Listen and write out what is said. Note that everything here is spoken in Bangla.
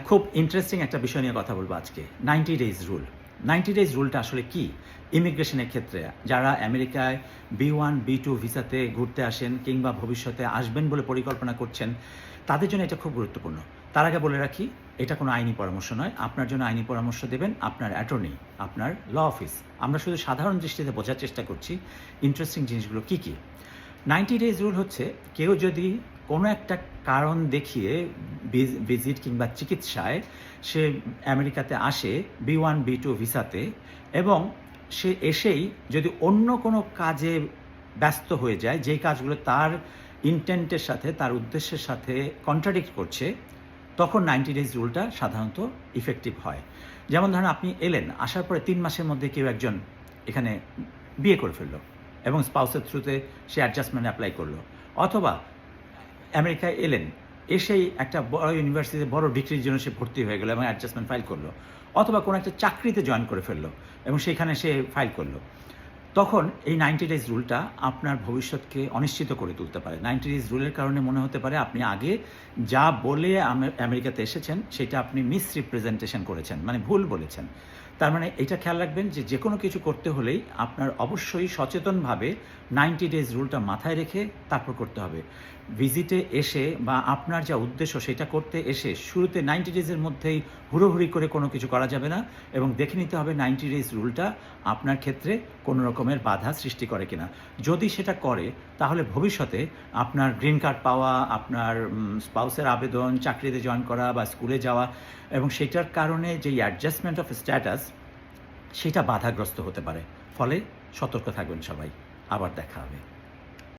খুব ইন্টারেস্টিং একটা বিষয় নিয়ে কথা বলবো আজকে। 90 ডেজ রুল। 90 ডেজ রুলটা আসলে কি? ইমিগ্রেশনের ক্ষেত্রে যারা আমেরিকায় B1, B2 ভিসাতে ঘুরতে আসেন কিংবা ভবিষ্যতে আসবেন বলে পরিকল্পনা করছেন, তাদের জন্য এটা খুব গুরুত্বপূর্ণ। তার আগে বলে রাখি, এটা কোনো আইনি পরামর্শ নয়। আপনার জন্য আইনি পরামর্শ দেবেন আপনার অ্যাটর্নি, আপনার ল অফিস। আমরা শুধু সাধারণ দৃষ্টিতে বোঝার চেষ্টা করছি ইন্টারেস্টিং জিনিসগুলো কী, কী। 90 ডেজ রুল হচ্ছে কেউ যদি কোনো একটা কারণ দেখিয়ে ভিজিট কিংবা চিকিৎসায় সে আমেরিকাতে আসে B1, B2 ভিসাতে, এবং সে এসেই যদি অন্য কোনো কাজে ব্যস্ত হয়ে যায়, যেই কাজগুলো তার ইন্টেন্টের সাথে, তার উদ্দেশ্যের সাথে কন্ট্রাডিক্ট করছে, তখন 90 ডেজ রুলটা সাধারণত ইফেক্টিভ হয়। যেমন ধরেন, আপনি এলেন, আসার পরে 3 মাসের মধ্যে কেউ একজন এখানে বিয়ে করে ফেললো এবং স্পাউসের থ্রুতে সে অ্যাডজাস্টমেন্ট অ্যাপ্লাই করলো, অথবা আমেরিকায় এলেন, এসেই একটা বড় ইউনিভার্সিটিতে বড় ডিগ্রির জন্য সে ভর্তি হয়ে গেলো এবং অ্যাডজাস্টমেন্ট ফাইল করলো, অথবা কোনো একটা চাকরিতে জয়েন করে ফেললো এবং সেখানে সে ফাইল করলো, তখন এই 90 ডেজ রুলটা আপনার ভবিষ্যৎকে অনিশ্চিত করে তুলতে পারে। 90 ডেজ রুলের কারণে মনে হতে পারে আপনি আগে যা বলে আমেরিকাতে এসেছেন সেটা আপনি মিসরিপ্রেজেন্টেশন করেছেন, মানে ভুল বলেছেন। তার মানে এটা খেয়াল রাখবেন যে কোনো কিছু করতে হলেই আপনার অবশ্যই সচেতনভাবে 90 ডেজ রুলটা মাথায় রেখে তারপর করতে হবে। ভিজিটে এসে বা আপনার যা উদ্দেশ্য সেটা করতে এসে শুরুতে 90 ডেজের মধ্যেই হুড়োহুড়ি করে কোনো কিছু করা যাবে না, এবং দেখে নিতে হবে 90 ডেজ রুলটা আপনার ক্ষেত্রে কোনো রকমের বাধা সৃষ্টি করে কিনা। যদি সেটা করে, তাহলে ভবিষ্যতে আপনার গ্রিন কার্ড পাওয়া, আপনার স্পাউসের আবেদন, চাকরিতে জয়েন করা বা স্কুলে যাওয়া, এবং সেটার কারণে যেই অ্যাডজাস্টমেন্ট অফ স্ট্যাটাস সেটা বাধাগ্রস্ত হতে পারে। ফলে সতর্ক থাকবেন সবাই। আবার দেখা হবে।